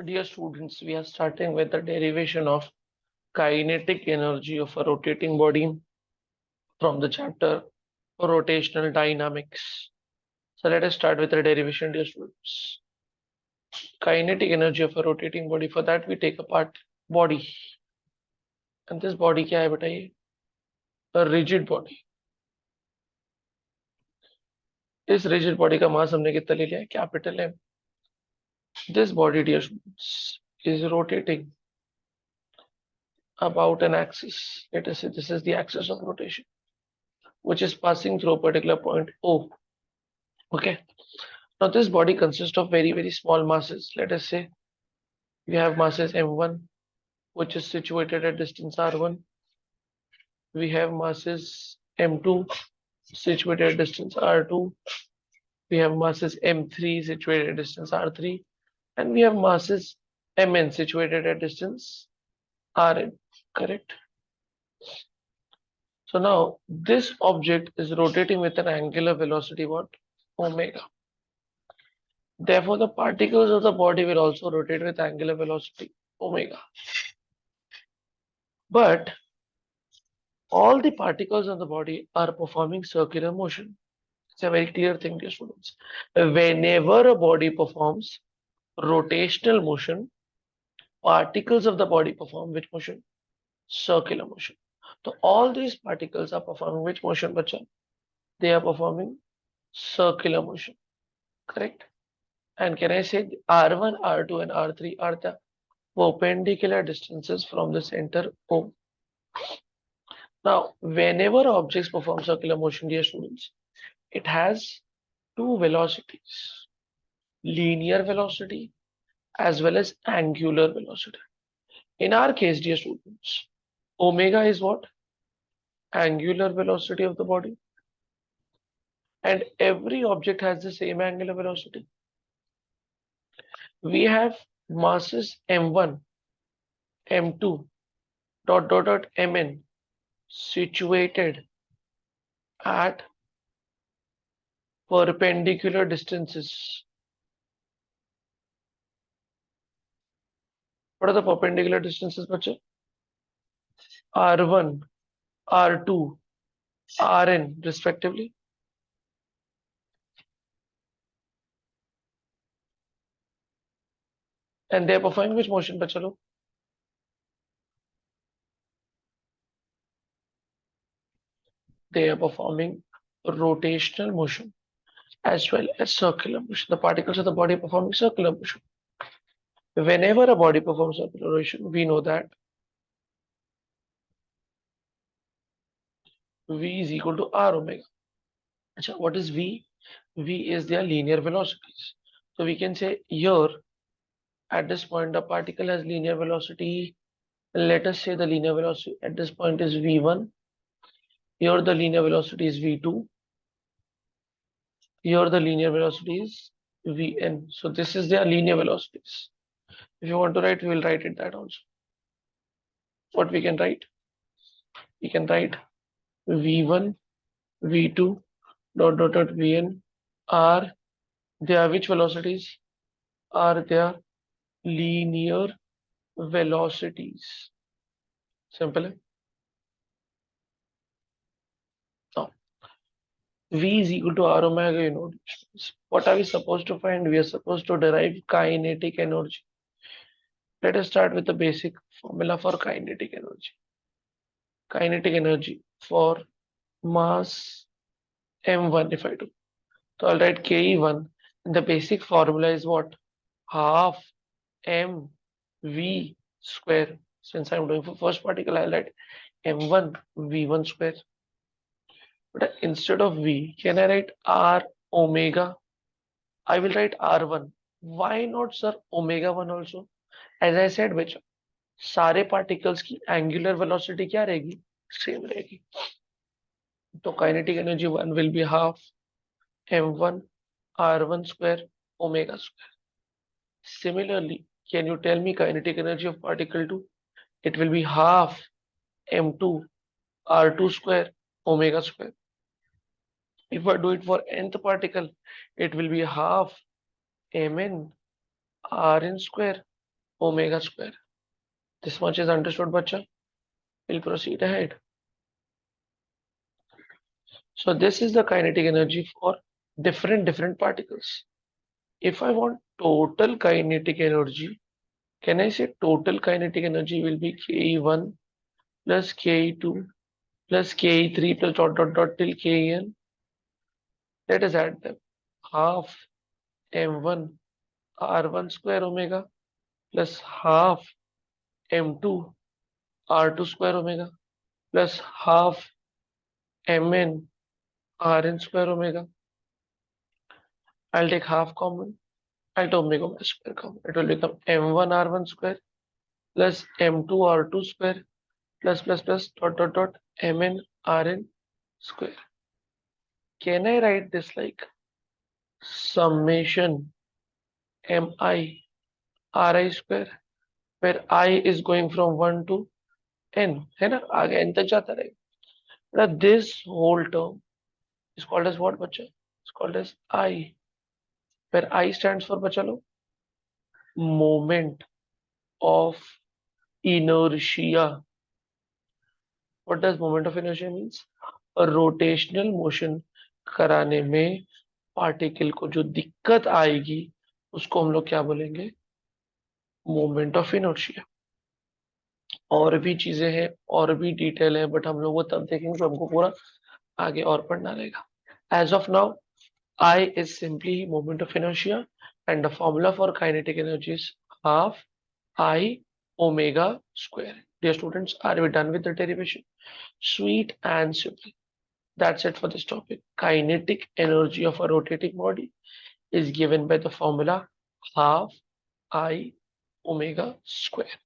Dear students, we are starting with the derivation of kinetic energy of a rotating body from the chapter rotational dynamics. So let us start with the derivation, dear students. Kinetic energy of a rotating body. For that, we take apart body. And this body क्या है बेटा ये? A rigid body. इस rigid body का मास हमने कितना ले लिया है? Capital M. This body, dear students, is rotating about an axis. Let us say this is the axis of rotation, which is passing through a particular point O. Okay. Now this body consists of very small masses. Let us say we have masses m1, which is situated at distance r1. We have masses m2 situated at distance r2. We have masses m3 situated at distance r3, and we have masses mn situated at distance rn. Correct. So now this object is rotating with an angular velocity what? Omega. Therefore, the particles of the body will also rotate with angular velocity omega. But all the particles of the body are performing circular motion. It's a very clear thing, dear students. Whenever a body performs rotational motion, particles of the body perform which motion? Circular motion. So all these particles are performing which motion, bacha? They are performing circular motion. Correct? And can I say R1, R2, and R3 are the perpendicular distances from the center O. Now, whenever objects perform circular motion, dear students, it has two velocities, linear velocity as well as angular velocity. In our case, dear students, omega is what? Angular velocity of the body. And every object has the same angular velocity. We have masses m1, m2, mn situated at perpendicular distances. What are the perpendicular distances, bache? R1, R2, Rn respectively. And they are performing which motion, bachalo? They are performing rotational motion as well as circular motion. The particles of the body performing circular motion. Whenever a body performs circular motion, we know that V is equal to R omega. Achha, what is V? V is their linear velocities. So we can say here at this point the particle has linear velocity. Let us say the linear velocity at this point is V1. Here the linear velocity is V2. Here the linear velocity is Vn. So this is their linear velocities. If you want to write, we will write it that also. What we can write? We can write V1, V2, Vn are their which velocities? Are their linear velocities. Simple. Now, V is equal to R omega, you know. What are we supposed to find? We are supposed to derive kinetic energy. Let us start with the basic formula for kinetic energy. Kinetic energy for mass m1 if I do. So I'll write ke1 and the basic formula is what? Half mv square. Since I'm doing for first particle, I'll write m1 v1 square. But instead of v, can I write r omega? I will write r1. Why not sir omega 1 also? As I said, which सारे particles की angular velocity क्या रहेगी? Same रहेगी. तो kinetic energy 1 will be half m1 r1 square omega square. Similarly, can you tell me kinetic energy of particle 2? It will be half m2 r2 square omega square. If I do it for nth particle, it will be half mn rn square omega square. This much is understood, bacha. We'll proceed ahead. So this is the kinetic energy for different particles. If I want total kinetic energy, can I say total kinetic energy will be Ke1 plus Ke2 plus Ke3 plus dot till Ken? Let us add them. Half M1 R1 square omega plus half M2 R2 square omega plus half Mn Rn square omega. I'll take half common. I'll take omega square common. It will become M1 R1 square plus M2 R2 square plus dot Mn Rn square. Can I write this like summation Mi Ri square, where I is going from 1 to n, है ना, आगे n तक जाता रहेगा. Now this whole term is called as what, बच्चा? It's called as I, where I stands for, बच्चा लोग, moment of inertia. What does moment of inertia means? A rotational motion कराने में पार्टिकल को जो दिक्कत आएगी उसको हम लोग क्या बोलेंगे? Moment of inertia. और भी चीजें हैं, और भी डिटेल है, बट हम लोग वो तब देखेंगे जब हमको पूरा आगे और पढ़ना रहेगा. As of now, I is simply moment of inertia, and the formula for kinetic energy is half I omega square. Dear students, are we done with the derivation? Sweet and simple. That's it for this topic. Kinetic energy of a rotating body is given by the formula half I omega square.